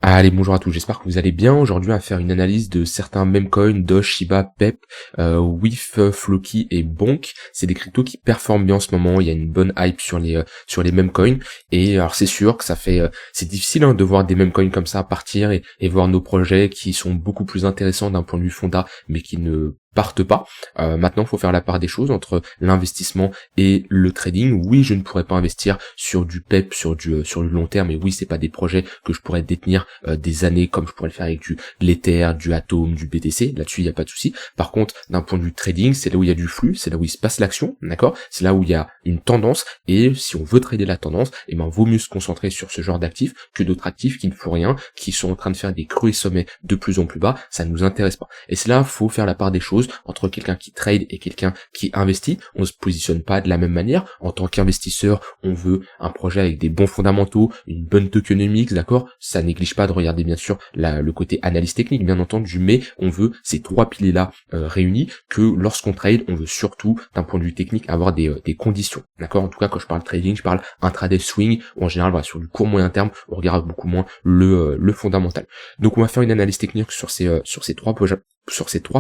Allez, bonjour à tous, j'espère que vous allez bien. Aujourd'hui, on va faire une analyse de certains meme coins, Doge, Shiba, Pep, WIF, Floki et Bonk. C'est des cryptos qui performent bien en ce moment. Il y a une bonne hype sur les meme coins. Et alors, c'est sûr que c'est difficile de voir des meme coins comme ça partir et voir nos projets qui sont beaucoup plus intéressants d'un point de vue fonda, mais qui ne partent pas. Maintenant, il faut faire la part des choses entre l'investissement et le trading. Oui, je ne pourrais pas investir sur du PEP, sur du long terme, et oui, c'est pas des projets que je pourrais détenir des années comme je pourrais le faire avec de l'Ether, du Atom, du BTC. Là-dessus, il n'y a pas de souci. Par contre, d'un point de vue trading, c'est là où il y a du flux, c'est là où il se passe l'action, d'accord? C'est là où il y a une tendance, et si on veut trader la tendance, vaut mieux se concentrer sur ce genre d'actifs que d'autres actifs qui ne font rien, qui sont en train de faire des creux et sommets de plus en plus bas. Ça ne nous intéresse pas. Et c'est là, faut faire la part des choses entre quelqu'un qui trade et quelqu'un qui investit. On se positionne pas de la même manière. En tant qu'investisseur, on veut un projet avec des bons fondamentaux, une bonne tokenomics, d'accord? Ça néglige pas de regarder bien sûr le côté analyse technique, bien entendu, mais on veut ces trois piliers-là réunis, que lorsqu'on trade, on veut surtout, d'un point de vue technique, avoir des conditions, d'accord? En tout cas, quand je parle trading, je parle intraday swing, ou en général, voilà, sur du court moyen terme, on regarde beaucoup moins le fondamental. Donc on va faire une analyse technique sur ces trois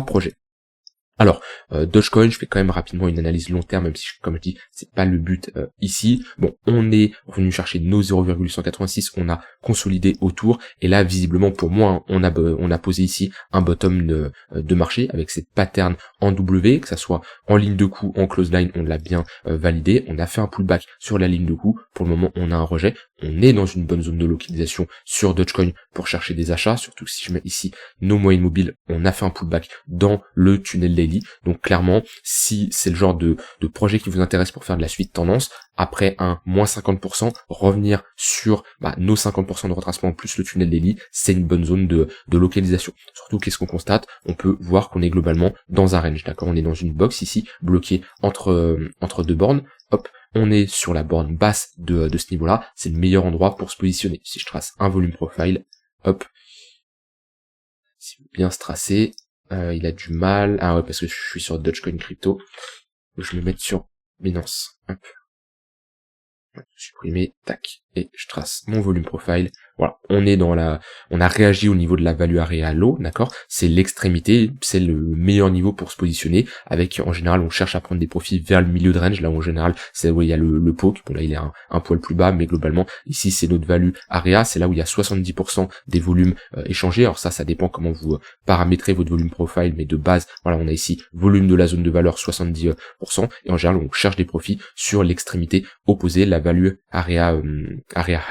projets. Alors, Dogecoin, je fais quand même rapidement une analyse long terme, même si, comme je dis, c'est pas le but ici. Bon, on est venu chercher nos 0,186, on a consolidé autour, et là, visiblement, pour moi, on a posé ici un bottom de marché, avec cette pattern en W, que ça soit en ligne de coup, en close line, on l'a bien validé, on a fait un pullback sur la ligne de coup, pour le moment, on a un rejet, on est dans une bonne zone de localisation sur Dogecoin pour chercher des achats, surtout que si je mets ici nos moyennes mobiles, on a fait un pullback dans le tunnel daily. Donc clairement, si c'est le genre de projet qui vous intéresse pour faire de la suite tendance, après un moins 50%, revenir sur nos 50% de retracement plus le tunnel daily, c'est une bonne zone de localisation. Surtout, qu'est-ce qu'on constate? On peut voir qu'on est globalement dans un range, d'accord? On est dans une box ici, bloquée entre deux bornes. Hop, on est sur la borne basse de ce niveau-là, c'est le meilleur endroit pour se positionner. Si je trace un volume profile, hop, si vous bien se tracer, il a du mal, ah ouais, parce que je suis sur Dogecoin Crypto, je vais me mettre sur Binance, hop, supprimer, tac, et je trace mon volume profile. Voilà, on a réagi au niveau de la value area low, d'accord? C'est l'extrémité, c'est le meilleur niveau pour se positionner, avec, en général, on cherche à prendre des profits vers le milieu de range, là, en général, c'est où il y a le poke, bon, là, il est un poil plus bas, mais globalement, ici, c'est notre value area, c'est là où il y a 70% des volumes échangés. Alors ça dépend comment vous paramétrez votre volume profile, mais de base, voilà, on a ici volume de la zone de valeur 70%, et en général, on cherche des profits sur l'extrémité opposée, la value area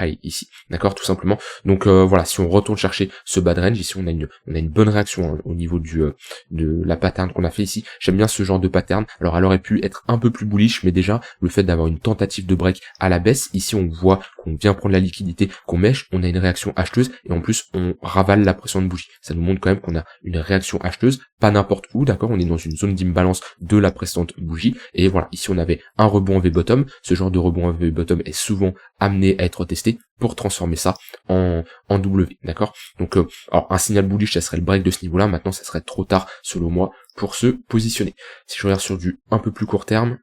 high ici, d'accord, tout simplement. Donc voilà, si on retourne chercher ce bad range, ici on a une bonne réaction au niveau de la pattern qu'on a fait ici. J'aime bien ce genre de pattern. Alors elle aurait pu être un peu plus bullish, mais déjà le fait d'avoir une tentative de break à la baisse, ici on voit qu'on vient prendre la liquidité, qu'on mèche, on a une réaction acheteuse, et en plus on ravale la pression de bougie. Ça nous montre quand même qu'on a une réaction acheteuse, pas n'importe où, d'accord, on est dans une zone d'imbalance de la précédente bougie, et voilà, ici on avait un rebond en V-bottom. Ce genre de rebond en V-bottom est souvent amené à être testé pour transformer ça en W, d'accord? Donc alors un signal bullish, ça serait le break de ce niveau-là. Maintenant, ça serait trop tard selon moi pour se positionner. Si je regarde sur du un peu plus court terme,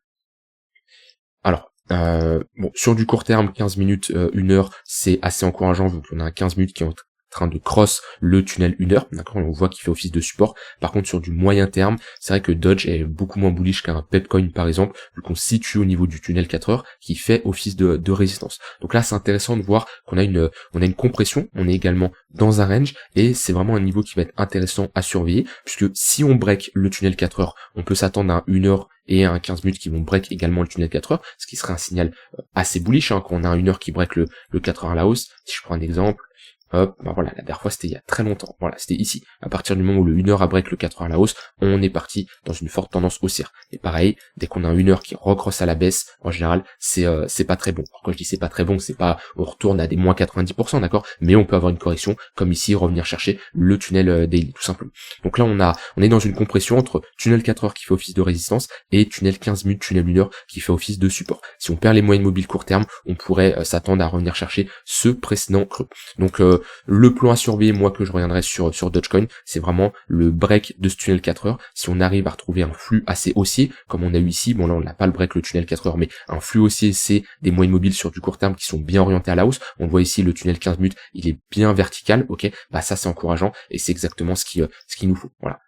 alors bon, sur du court terme, 15 minutes, 1 heure, c'est assez encourageant vu qu'on a un 15 minutes qui est en train de cross le tunnel 1 heure, d'accord, on voit qu'il fait office de support. Par contre, sur du moyen terme, c'est vrai que Doge est beaucoup moins bullish qu'un Pepcoin par exemple, vu qu'on se situe au niveau du tunnel 4 heures qui fait office de résistance. Donc là, c'est intéressant de voir qu'on a une compression, on est également dans un range, et c'est vraiment un niveau qui va être intéressant à surveiller, puisque si on break le tunnel 4 heures, on peut s'attendre à un 1 heure et un 15 minutes qui vont break également le tunnel 4 heures, ce qui serait un signal assez bullish, quand on a un 1 heure qui break le 4 heures à la hausse. Si je prends un exemple, hop, voilà, la dernière fois c'était il y a très longtemps, voilà, c'était ici, à partir du moment où le 1 heure a break le 4 heures à la hausse, on est parti dans une forte tendance haussière. Et pareil, dès qu'on a un 1 heure qui recrosse à la baisse, en général, c'est pas très bon. Alors, quand je dis c'est pas très bon, c'est pas, on retourne à des moins 90%, d'accord, mais on peut avoir une correction, comme ici, revenir chercher le tunnel daily, tout simplement. Donc là, on est dans une compression entre tunnel 4 heures qui fait office de résistance et tunnel 15 minutes, tunnel 1 heure qui fait office de support. Si on perd les moyennes mobiles court terme, on pourrait s'attendre à revenir chercher ce précédent creux. Donc le plan à surveiller, moi, que je reviendrai sur Dogecoin, c'est vraiment le break de ce tunnel 4 heures. Si on arrive à retrouver un flux assez haussier, comme on a eu ici, bon là on n'a pas le break, le tunnel 4 heures, mais un flux haussier, c'est des moyennes mobiles sur du court terme qui sont bien orientés à la hausse. On voit ici le tunnel 15 minutes, il est bien vertical, ok, bah ça c'est encourageant, et c'est exactement ce qu'il nous faut. Voilà.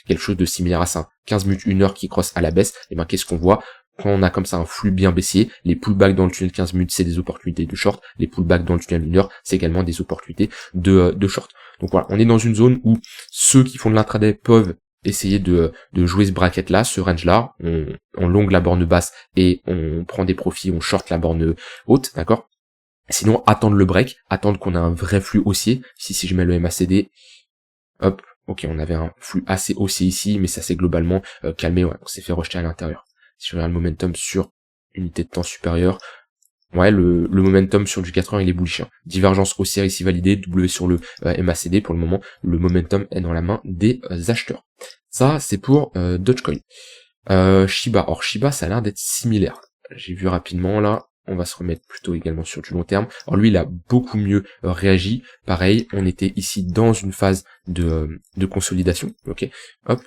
Quelque chose de similaire à ça. 15 minutes, 1 heure qui crosse à la baisse, et ben qu'est-ce qu'on voit? Quand on a comme ça un flux bien baissier, les pullbacks dans le tunnel 15 minutes, c'est des opportunités de short, les pullbacks dans le tunnel 1 heure, c'est également des opportunités de short. Donc voilà, on est dans une zone où ceux qui font de l'intraday peuvent essayer de jouer ce bracket là, ce range là, on longue la borne basse et on prend des profits, on short la borne haute, d'accord? Sinon, attendre le break, attendre qu'on a un vrai flux haussier. Si je mets le MACD, hop, ok, on avait un flux assez haussier ici, mais ça s'est globalement calmé, ouais, on s'est fait rejeter à l'intérieur. Si je regarde le momentum sur unité de temps supérieure, ouais, le momentum sur du 4 heures, il est bullish. Hein. Divergence haussière ici validée, W sur le MACD, pour le moment, le momentum est dans la main des acheteurs. Ça, c'est pour Dogecoin. Shiba, or Shiba, ça a l'air d'être similaire. J'ai vu rapidement, là, on va se remettre plutôt également sur du long terme. Alors lui, il a beaucoup mieux réagi. Pareil, on était ici dans une phase de consolidation, ok, hop.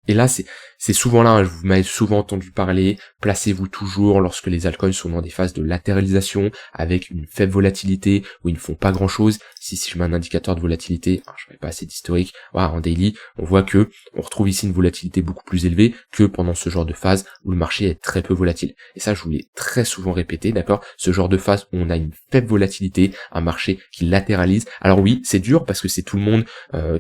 Et là, c'est souvent là, hein, vous m'avez souvent entendu parler, placez-vous toujours lorsque les altcoins sont dans des phases de latéralisation, avec une faible volatilité, où ils ne font pas grand chose. Si je mets un indicateur de volatilité, je n'avais pas assez d'historique, voilà, en daily, on voit que on retrouve ici une volatilité beaucoup plus élevée que pendant ce genre de phase où le marché est très peu volatile. Et ça, je vous l'ai très souvent répété, d'accord? Ce genre de phase où on a une faible volatilité, un marché qui latéralise. Alors oui, c'est dur parce que c'est tout le monde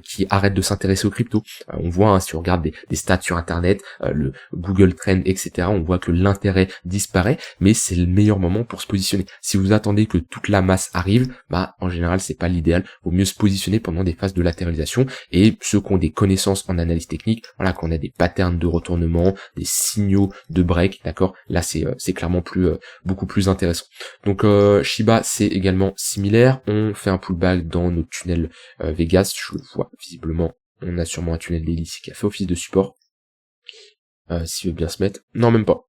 qui arrête de s'intéresser aux cryptos. On voit, hein, si on regarde des stats sur internet, le Google Trend, etc., on voit que l'intérêt disparaît, mais c'est le meilleur moment pour se positionner. Si vous attendez que toute la masse arrive, bah en général c'est pas l'idéal, vaut mieux se positionner pendant des phases de latéralisation, et ceux qui ont des connaissances en analyse technique, voilà, qu'on a des patterns de retournement, des signaux de break, d'accord, là c'est clairement beaucoup plus intéressant. Donc Shiba c'est également similaire, on fait un pullback dans notre tunnel Vegas, je le vois visiblement. On a sûrement un tunnel daily qui a fait office de support. S'il veut bien se mettre. Non, même pas.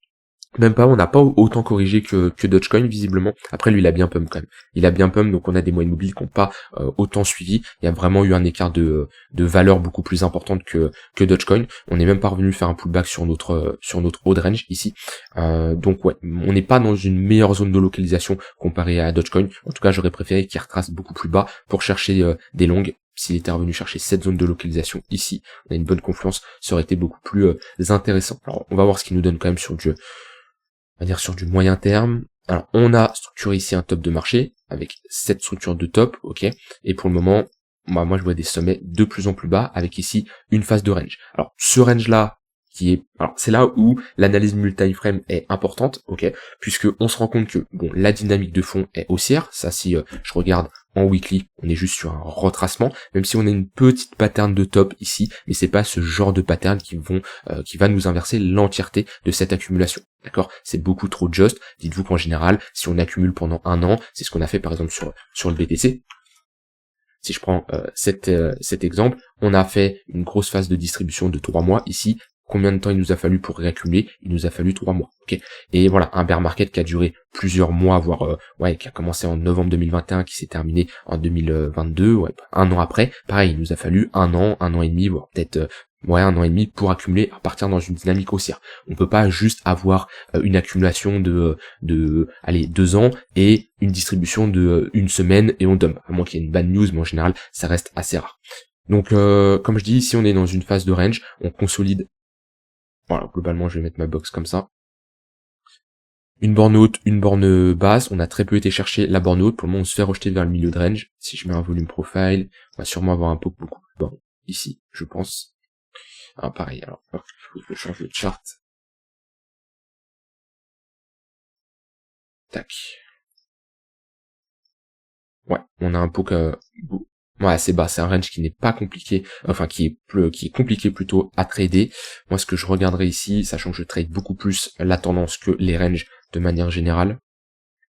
Même pas, on n'a pas autant corrigé que Dogecoin, visiblement. Après, lui, il a bien pump quand même. Il a bien pump, donc on a des moyennes mobiles qui n'ont pas autant suivi. Il y a vraiment eu un écart de valeur beaucoup plus importante que Dogecoin. On n'est même pas revenu faire un pullback sur notre haut range ici. Donc ouais, on n'est pas dans une meilleure zone de localisation comparée à Dogecoin. En tout cas, j'aurais préféré qu'il retrace beaucoup plus bas pour chercher des longues. S'il était revenu chercher cette zone de localisation ici, on a une bonne confluence, ça aurait été beaucoup plus intéressant. Alors, on va voir ce qu'il nous donne quand même sur du moyen terme. Alors, on a structuré ici un top de marché, avec cette structure de top, ok, et pour le moment, moi je vois des sommets de plus en plus bas, avec ici une phase de range. Alors, ce range-là, c'est là où l'analyse multi-frame est importante, ok, puisque on se rend compte que, bon, la dynamique de fond est haussière, ça si je regarde en weekly, on est juste sur un retracement, même si on a une petite pattern de top ici, mais c'est pas ce genre de pattern qui va nous inverser l'entièreté de cette accumulation, d'accord? C'est beaucoup trop just. Dites-vous qu'en général, si on accumule pendant un an, c'est ce qu'on a fait par exemple sur le BTC. Si je prends cet exemple, on a fait une grosse phase de distribution de 3 mois ici. Combien de temps il nous a fallu pour réaccumuler? Il nous a fallu 3 mois, ok. Et voilà, un bear market qui a duré plusieurs mois, voire qui a commencé en novembre 2021, qui s'est terminé en 2022, un an après. Pareil, il nous a fallu un an et demi, voire peut-être un an et demi pour accumuler, à partir dans une dynamique haussière. On peut pas juste avoir une accumulation de 2 ans et une distribution de une semaine et on dump. À moins qu'il y ait une bad news, mais en général, ça reste assez rare. Donc, comme je dis, ici on est dans une phase de range, on consolide. Voilà, globalement, je vais mettre ma box comme ça. Une borne haute, une borne basse. On a très peu été chercher la borne haute. Pour le moment, on se fait rejeter vers le milieu de range. Si je mets un volume profile, on va sûrement avoir un pop beaucoup plus bas. Ici, je pense. Ah, pareil. Alors, il faut que je change le chart. Tac. Ouais, on a un pop ouais, c'est bas, c'est un range qui n'est pas compliqué, enfin qui est compliqué plutôt à trader. Moi, ce que je regarderai ici, sachant que je trade beaucoup plus la tendance que les ranges de manière générale,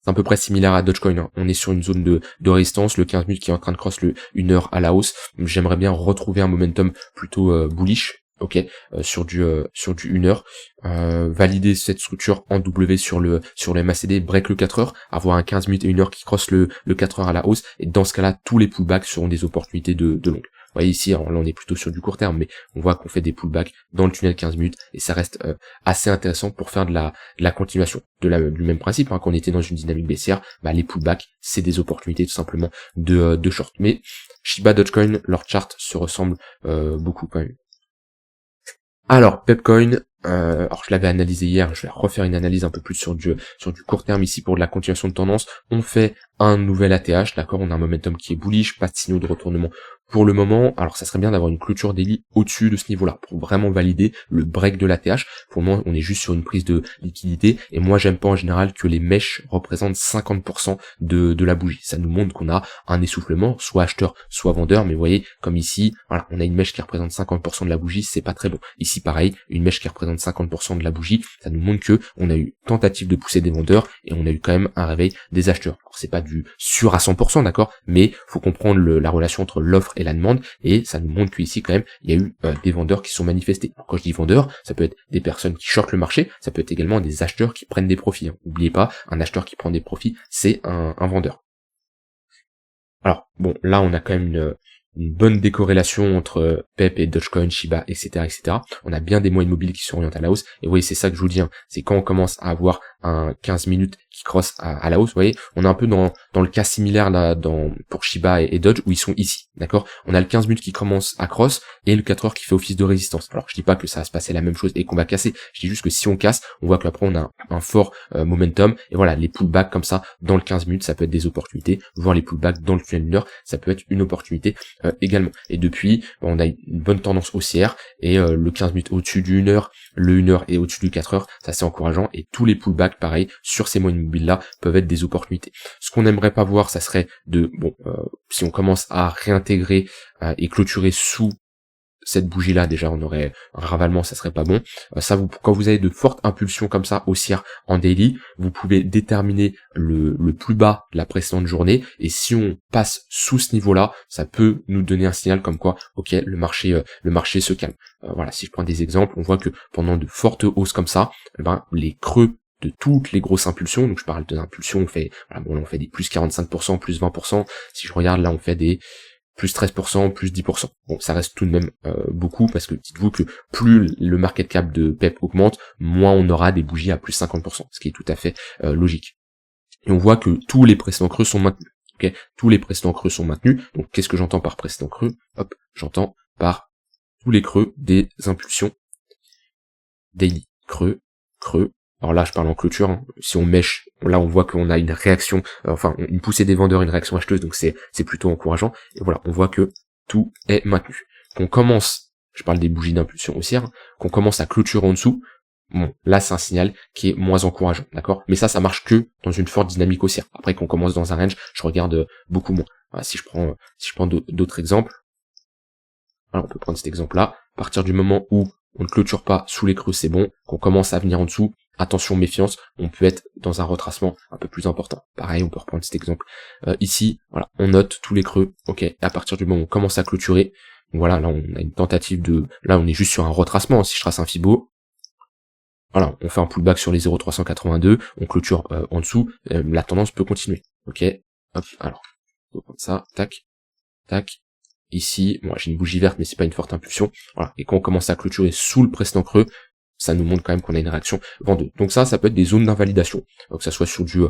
c'est à peu près similaire à Dogecoin. Hein. On est sur une zone de résistance, le 15 minutes qui est en train de cross le 1 heure à la hausse. J'aimerais bien retrouver un momentum plutôt bullish. ok, sur du 1 heure, valider cette structure en W sur le MACD, break le 4 heures, avoir un 15 minutes et 1 heure qui crosse le 4 heures à la hausse, et dans ce cas-là, tous les pullbacks seront des opportunités de longue. Vous voyez ici, alors là on est plutôt sur du court terme, mais on voit qu'on fait des pullbacks dans le tunnel 15 minutes, et ça reste assez intéressant pour faire de la continuation. Du même principe, hein, quand on était dans une dynamique baissière, bah, les pullbacks, c'est des opportunités tout simplement de short. Mais Shiba, Dogecoin, leur chart se ressemblent beaucoup quand même. Alors, Pepcoin, alors je l'avais analysé hier, je vais refaire une analyse un peu plus sur du court terme ici pour de la continuation de tendance. On fait un nouvel ATH, d'accord, on a un momentum qui est bullish, pas de signaux de retournement pour le moment. Alors ça serait bien d'avoir une clôture daily au-dessus de ce niveau-là pour vraiment valider le break de l'ATH. Pour le moment, on est juste sur une prise de liquidité, et moi j'aime pas en général que les mèches représentent 50% de la bougie. Ça nous montre qu'on a un essoufflement, soit acheteur, soit vendeur, mais vous voyez, comme ici, voilà, on a une mèche qui représente 50% de la bougie, c'est pas très bon. Ici pareil, une mèche qui représente 50% de la bougie, ça nous montre que on a eu tentative de pousser des vendeurs, et on a eu quand même un réveil des acheteurs. Alors c'est pas du sûr à 100%, d'accord, mais faut comprendre la relation entre l'offre et la demande, et ça nous montre qu'ici quand même il y a eu des vendeurs qui sont manifestés. Alors, quand je dis vendeurs, ça peut être des personnes qui shortent le marché, ça peut être également des acheteurs qui prennent des profits, hein. N'oubliez pas, un acheteur qui prend des profits, c'est un vendeur. Alors bon, là on a quand même une bonne décorrélation entre PEP et Dogecoin, Shiba, etc., etc. On a bien des moyens immobiliers qui s'orientent à la hausse. Et vous voyez, c'est ça que je vous dis, hein. C'est quand on commence à avoir un 15 minutes qui crosse à la hausse, vous voyez, on est un peu dans le cas similaire là pour Shiba et Doge où ils sont ici, d'accord. On a le 15 minutes qui commence à cross et le 4 heures qui fait office de résistance. Alors je dis pas que ça va se passer la même chose et qu'on va casser. Je dis juste que si on casse, on voit qu'après on a un fort momentum, et voilà, les pullbacks comme ça dans le 15 minutes, ça peut être des opportunités, voir les pullbacks dans le tunnel d'une heure, ça peut être une opportunité également. Et depuis, on a une bonne tendance haussière, et le 15 minutes au-dessus du 1 heure, le 1 heure et au-dessus du 4 heures, ça c'est encourageant, et tous les pullbacks pareil sur ces moyens mobiles là peuvent être des opportunités. Ce qu'on n'aimerait pas voir, ça serait si on commence à réintégrer et clôturer sous cette bougie là, déjà on aurait un ravalement, ça serait pas bon. Quand vous avez de fortes impulsions comme ça haussières en daily, vous pouvez déterminer le plus bas de la précédente journée, et si on passe sous ce niveau là, ça peut nous donner un signal comme quoi ok, le marché se calme. Voilà, si je prends des exemples, on voit que pendant de fortes hausses comme ça, les creux de toutes les grosses impulsions, donc je parle d'impulsions, on fait des plus 45%, plus 20%, si je regarde là on fait des plus 13%, plus 10%. Bon, ça reste tout de même beaucoup, parce que dites-vous que plus le market cap de PEP augmente, moins on aura des bougies à plus 50%, ce qui est tout à fait logique. Et on voit que tous les précédents creux sont maintenus. Okay, tous les précédents creux sont maintenus. Donc qu'est-ce que j'entends par précédent creux? Hop, j'entends par tous les creux des impulsions daily. Creux, creux. Alors là, je parle en clôture, hein. Si on mèche, là on voit qu'on a une réaction, une poussée des vendeurs, une réaction acheteuse, donc c'est plutôt encourageant. Et voilà, on voit que tout est maintenu. Qu'on commence, je parle des bougies d'impulsion haussière, qu'on commence à clôturer en dessous, bon, là c'est un signal qui est moins encourageant, d'accord. Mais ça marche que dans une forte dynamique haussière. Après qu'on commence dans un range, je regarde beaucoup moins. Voilà, si je prends d'autres exemples, alors on peut prendre cet exemple-là. À partir du moment où on ne clôture pas sous les creux, c'est bon. Qu'on commence à venir en dessous, attention, méfiance, on peut être dans un retracement un peu plus important. Pareil, on peut reprendre cet exemple. Ici, voilà, on note tous les creux, ok, et à partir du moment où on commence à clôturer, voilà, là on a une tentative là on est juste sur un retracement, si je trace un Fibo, voilà, on fait un pullback sur les 0,382, on clôture en dessous, la tendance peut continuer, ok, hop, alors, on va prendre ça, tac, tac, ici, moi j'ai une bougie verte mais c'est pas une forte impulsion, voilà, et quand on commence à clôturer sous le précédent creux, ça nous montre quand même qu'on a une réaction vendeuse. Donc ça peut être des zones d'invalidation, que ça soit sur du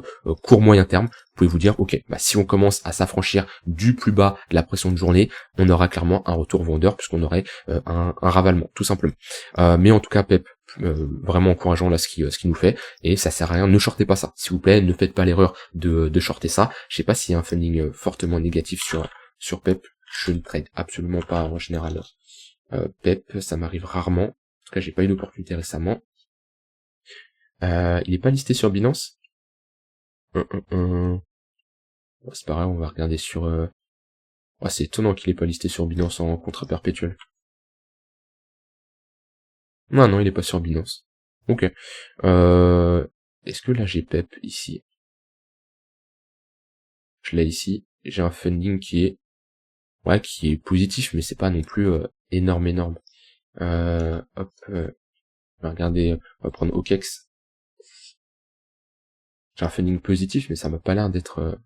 court moyen terme, vous pouvez vous dire, ok, si on commence à s'affranchir du plus bas de la pression de journée, on aura clairement un retour vendeur, puisqu'on aurait un ravalement, tout simplement. Mais en tout cas, PEP, vraiment encourageant là ce qui nous fait, et ça sert à rien, ne shortez pas ça, s'il vous plaît, ne faites pas l'erreur de shorter ça. Je sais pas s'il y a un funding fortement négatif sur PEP, je ne trade absolument pas en général PEP, ça m'arrive rarement. En tout cas, j'ai pas eu d'opportunité récemment. Il est pas listé sur Binance. Bon, c'est pareil, on va regarder sur... c'est étonnant qu'il est pas listé sur Binance en contrat perpétuel. Non, il est pas sur Binance. Ok. Est-ce que là j'ai PEP ici? Je l'ai ici. J'ai un funding qui est positif, mais c'est pas non plus énorme. Hop, on va regarder, on va prendre OKEX. J'ai un funding positif, mais ça m'a pas l'air d'être...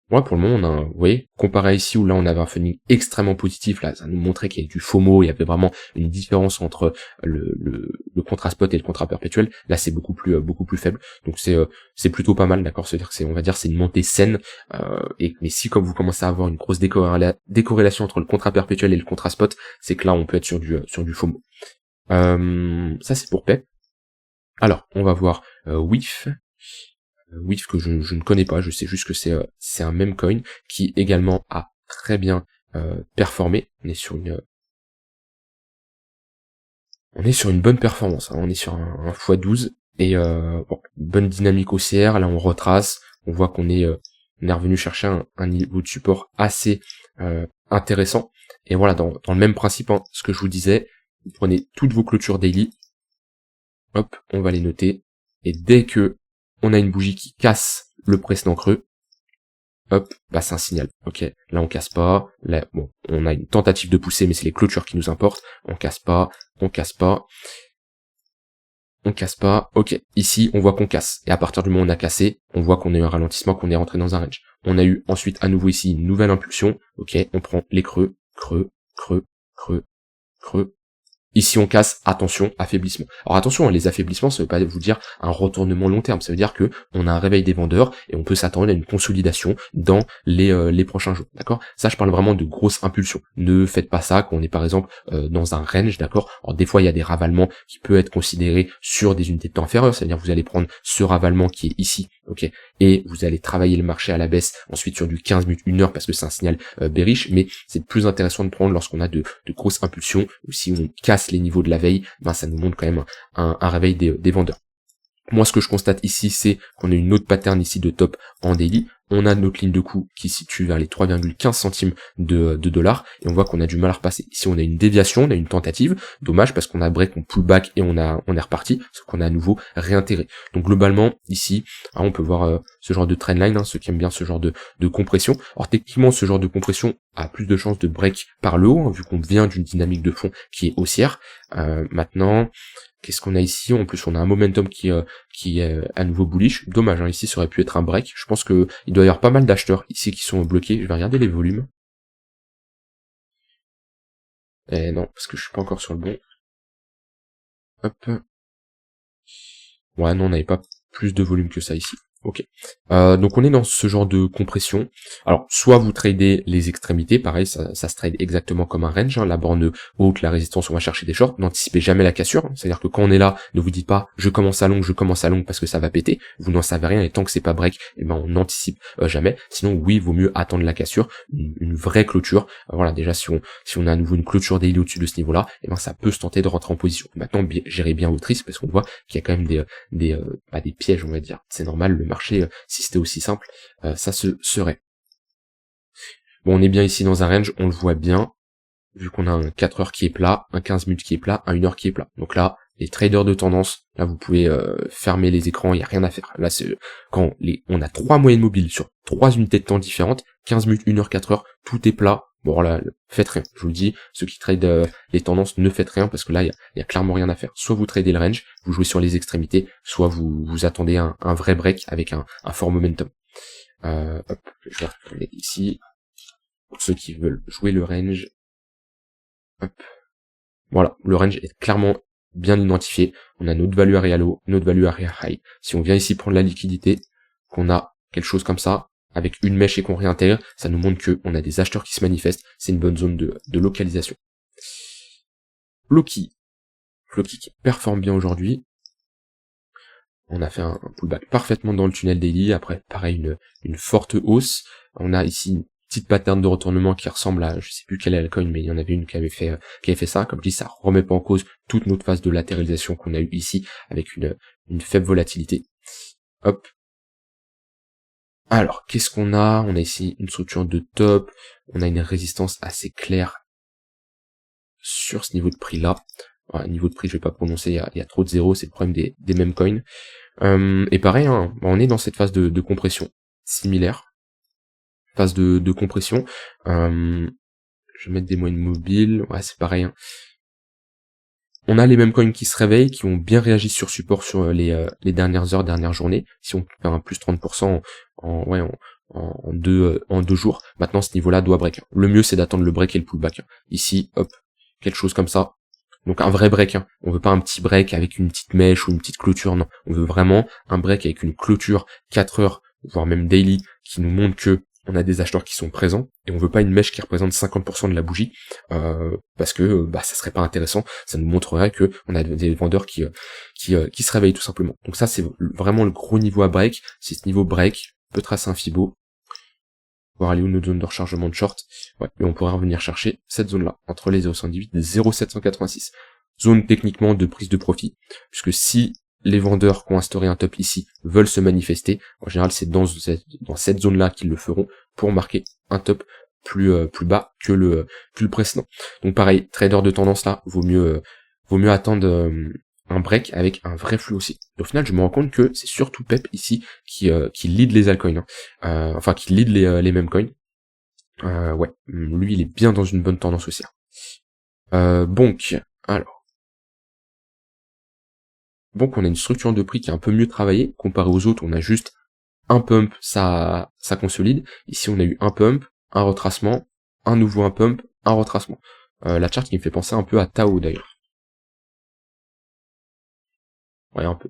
Ouais, pour le moment, on a un... Vous voyez, comparé à ici, où là, on avait un funding extrêmement positif, là, ça nous montrait qu'il y avait du FOMO, il y avait vraiment une différence entre le contrat spot et le contrat perpétuel. Là, c'est beaucoup plus faible. Donc, c'est plutôt pas mal, d'accord? C'est-à-dire que on va dire, c'est une montée saine, mais si, comme vous commencez à avoir une grosse décorrélation entre le contrat perpétuel et le contrat spot, c'est que là, on peut être sur du FOMO. Ça, c'est pour PEP. Alors, on va voir WIF. WIF que je ne connais pas, je sais juste que c'est un meme coin qui également a très bien performé. On est sur une bonne performance, hein. On est sur un x12 et bon, bonne dynamique haussière. Là on retrace, on voit qu'on est revenu chercher un niveau de support assez intéressant. Et voilà, dans le même principe, hein, ce que je vous disais, vous prenez toutes vos clôtures daily, hop, on va les noter, et dès que on a une bougie qui casse le précédent creux, hop, bah c'est un signal. Ok, là on casse pas, là bon, on a une tentative de pousser, mais c'est les clôtures qui nous importent. On casse pas, on casse pas, on casse pas. Ok, ici on voit qu'on casse, et à partir du moment où on a cassé, on voit qu'on a eu un ralentissement, qu'on est rentré dans un range. On a eu ensuite à nouveau ici une nouvelle impulsion. Ok, on prend les creux, creux, creux, creux, creux. Ici on casse, attention, affaiblissement. Alors attention, les affaiblissements, ça veut pas vous dire un retournement long terme, ça veut dire que on a un réveil des vendeurs et on peut s'attendre à une consolidation dans les prochains jours, d'accord? Ça, je parle vraiment de grosses impulsions. Ne faites pas ça quand on est par exemple dans un range, d'accord? Alors des fois, il y a des ravalements qui peuvent être considérés sur des unités de temps inférieures, c'est-à-dire vous allez prendre ce ravalement qui est ici, ok? Et vous allez travailler le marché à la baisse, ensuite sur du 15 minutes, 1 heure, parce que c'est un signal bearish, mais c'est plus intéressant de prendre lorsqu'on a de grosses impulsions, ou si on casse les niveaux de la veille, ben ça nous montre quand même un réveil des vendeurs. Moi, ce que je constate ici, c'est qu'on a une autre pattern ici de top en daily. On a notre ligne de coût qui se situe vers les 3,15 centimes de dollars, et on voit qu'on a du mal à repasser. Ici, on a une déviation, on a une tentative. Dommage, parce qu'on a break, on pull back et on est reparti, sauf qu'on a à nouveau réintégré. Donc globalement, ici, hein, on peut voir ce genre de trendline, hein, ceux qui aiment bien ce genre de compression. Alors techniquement, ce genre de compression a plus de chances de break par le haut, hein, vu qu'on vient d'une dynamique de fond qui est haussière. Maintenant, qu'est-ce qu'on a ici? En plus, on a un momentum qui est à nouveau bullish. Dommage, hein, ici, ça aurait pu être un break. Je pense que il doit y avoir pas mal d'acheteurs ici qui sont bloqués. Je vais regarder les volumes. Eh non, parce que je suis pas encore sur le bon. Hop. Ouais, non, on n'avait pas plus de volume que ça ici. Ok. Donc on est dans ce genre de compression. Alors, soit vous tradez les extrémités, pareil, ça se trade exactement comme un range, hein, la borne haute, la résistance, on va chercher des shorts. N'anticipez jamais la cassure, hein. C'est-à-dire que quand on est là, ne vous dites pas je commence à long parce que ça va péter. Vous n'en savez rien, et tant que c'est pas break, eh ben on n'anticipe jamais. Sinon, oui, il vaut mieux attendre la cassure, une vraie clôture. Voilà, déjà si on a à nouveau une clôture daily au-dessus de ce niveau-là, eh ben ça peut se tenter de rentrer en position. Maintenant, gérez bien votre risque, parce qu'on voit qu'il y a quand même des pièges, on va dire. C'est normal, le marché, si c'était aussi simple, ça se serait. Bon, on est bien ici dans un range, on le voit bien, vu qu'on a un 4 heures qui est plat, un 15 minutes qui est plat, un 1 heure qui est plat. Donc là, les traders de tendance, là vous pouvez fermer les écrans, il n'y a rien à faire. Là, c'est quand on a 3 moyennes mobiles sur 3 unités de temps différentes, 15 minutes, 1 heure, 4 heures, tout est plat. Bon là, faites rien. Je vous le dis, ceux qui tradent les tendances, ne faites rien, parce que là, il y a clairement rien à faire. Soit vous tradez le range, vous jouez sur les extrémités, soit vous attendez un vrai break avec un fort momentum. Hop, je vais retourner ici. Pour ceux qui veulent jouer le range. Hop. Voilà, le range est clairement bien identifié. On a notre value area low, notre value area high. Si on vient ici prendre la liquidité, qu'on a quelque chose comme ça, avec une mèche et qu'on réintègre, ça nous montre qu'on a des acheteurs qui se manifestent. C'est une bonne zone de localisation. Floki qui performe bien aujourd'hui. On a fait un pullback parfaitement dans le tunnel daily. Après, pareil, une forte hausse. On a ici une petite pattern de retournement qui ressemble à, je sais plus quelle est la coin, mais il y en avait une qui avait fait ça. Comme je dis, ça remet pas en cause toute notre phase de latéralisation qu'on a eu ici, avec une faible volatilité. Hop. Alors, qu'est-ce qu'on a? On a ici une structure de top. On a une résistance assez claire sur ce niveau de prix là. Ouais, niveau de prix, je vais pas prononcer, il y a trop de zéros, c'est le problème des mêmes coins. Et pareil, hein, on est dans cette phase de compression similaire. Phase de compression. Je vais mettre des moyennes mobiles. Ouais, c'est pareil. Hein. On a les mêmes coins qui se réveillent, qui ont bien réagi sur support sur les dernières heures, dernières journées. Si on fait un plus 30% en deux jours, maintenant ce niveau-là doit break. Le mieux c'est d'attendre le break et le pullback. Ici, hop, quelque chose comme ça. Donc un vrai break, on veut pas un petit break avec une petite mèche ou une petite clôture, non. On veut vraiment un break avec une clôture 4 heures, voire même daily, qui nous montre que on a des acheteurs qui sont présents, et on veut pas une mèche qui représente 50% de la bougie, parce que ça serait pas intéressant, ça nous montrerait que on a des vendeurs qui se réveillent tout simplement. Donc ça c'est vraiment le gros niveau à break, c'est ce niveau break, on peut tracer un Fibo, voir aller où notre zone de rechargement de short, ouais, et on pourrait revenir chercher cette zone-là, entre les 0,118 et 0,786. Zone techniquement de prise de profit, puisque si les vendeurs qui ont instauré un top ici veulent se manifester, en général c'est dans cette zone-là qu'ils le feront pour marquer un top plus bas que le précédent. Donc pareil, trader de tendance là, vaut mieux attendre un break avec un vrai flux aussi. Et au final, je me rends compte que c'est surtout Pep ici qui lead les altcoins, enfin qui lead les mêmes coins. Ouais, lui il est bien dans une bonne tendance aussi. Bonk, alors. Donc on a une structure de prix qui est un peu mieux travaillée, comparé aux autres, on a juste un pump, ça consolide. Ici on a eu un pump, un retracement, un nouveau un pump, un retracement. La charte qui me fait penser un peu à Tao d'ailleurs. Ouais, un peu.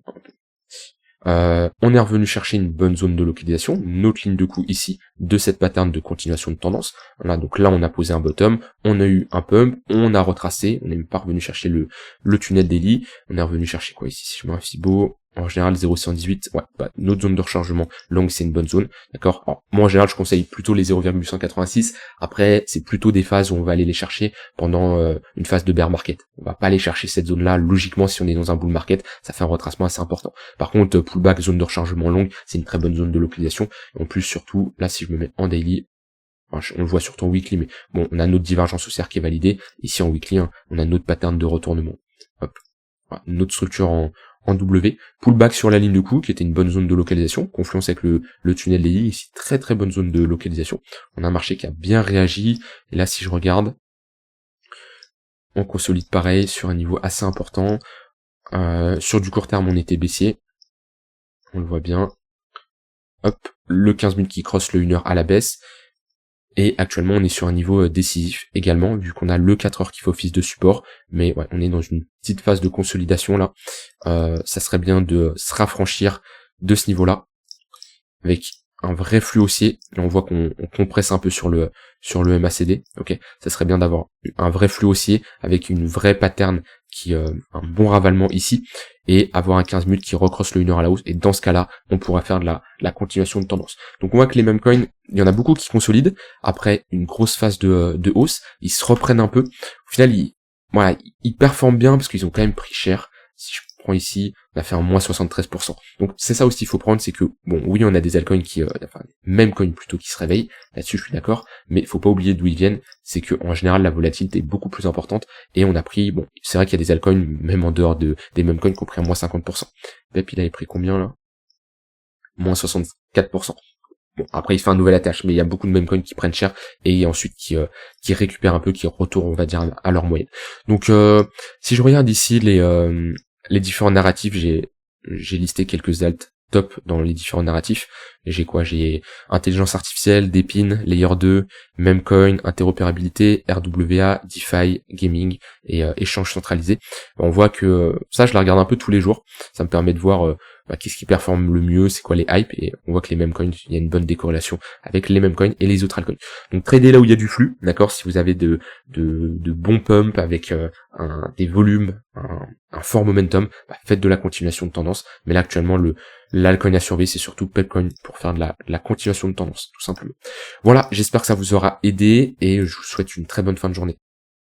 On est revenu chercher une bonne zone de localisation, une autre ligne de coup ici, de cette pattern de continuation de tendance. Voilà, donc là on a posé un bottom, on a eu un pump, on a retracé, on n'est même pas revenu chercher le tunnel daily, on est revenu chercher quoi ici, si je mets un Fibo, en général 0,118, ouais, notre zone de rechargement longue c'est une bonne zone, d'accord. Alors moi en général je conseille plutôt les 0,186, après c'est plutôt des phases où on va aller les chercher pendant une phase de bear market, on va pas aller chercher cette zone là, logiquement si on est dans un bull market, ça fait un retracement assez important. Par contre pullback, zone de rechargement longue, c'est une très bonne zone de localisation, et en plus surtout, là si je me mets en daily, enfin, on le voit surtout en weekly, mais bon, on a notre divergence haussière qui est validée, ici en weekly, on a notre pattern de retournement, hop, voilà, notre structure en W, pullback sur la ligne de coup, qui était une bonne zone de localisation, confluence avec le tunnel daily, ici très très bonne zone de localisation, on a un marché qui a bien réagi, et là si je regarde, on consolide pareil, sur un niveau assez important, sur du court terme on était baissier, on le voit bien, hop, le 15 minutes qui crosse le 1 heure à la baisse, et actuellement on est sur un niveau décisif également, vu qu'on a le 4 heures qui fait office de support, mais ouais, on est dans une petite phase de consolidation là, ça serait bien de se rafraîchir de ce niveau-là, avec un vrai flux haussier, là on voit qu'on compresse un peu sur le MACD, ok, ça serait bien d'avoir un vrai flux haussier, avec une vraie pattern qui un bon ravalement ici, et avoir un 15 minutes qui recrosse le 1 heure à la hausse, et dans ce cas-là, on pourra faire de la continuation de tendance. Donc on voit que les mêmes coins, il y en a beaucoup qui consolident, après une grosse phase de hausse, ils se reprennent un peu, au final, ils performent bien, parce qu'ils ont quand même pris cher. Si je prends ici, on a fait un moins 73%. Donc c'est ça aussi qu'il faut prendre, c'est que, bon, oui, on a des altcoins même coins plutôt qui se réveillent, là-dessus je suis d'accord, mais il faut pas oublier d'où ils viennent, c'est que en général la volatilité est beaucoup plus importante, et on a pris, bon, c'est vrai qu'il y a des altcoins, même en dehors des mêmes coins, qui ont pris un moins 50%. Pep, il avait pris combien là? Moins 64%. Bon, après il fait un nouvel attach, mais il y a beaucoup de mêmes coins qui prennent cher, et ensuite qui récupèrent un peu, qui retournent, on va dire, à leur moyenne. Donc si je regarde ici les différents narratifs, j'ai listé quelques alts top dans les différents narratifs. J'ai quoi? J'ai intelligence artificielle, Depin, Layer 2, Memcoin, interopérabilité, RWA, DeFi, gaming et échange centralisé. On voit que ça, je la regarde un peu tous les jours. Ça me permet de voir qu'est-ce qui performe le mieux, c'est quoi les hypes, et on voit que les Memcoins, il y a une bonne décorrélation avec les Memcoins et les autres altcoins. Donc trader là où il y a du flux, d'accord, si vous avez de bons pumps avec des volumes, un fort momentum, faites de la continuation de tendance. Mais là actuellement l'alcoin à surveiller, c'est surtout Pepcoin pour faire de la continuation de tendance, tout simplement. Voilà, j'espère que ça vous aura aidé, et je vous souhaite une très bonne fin de journée.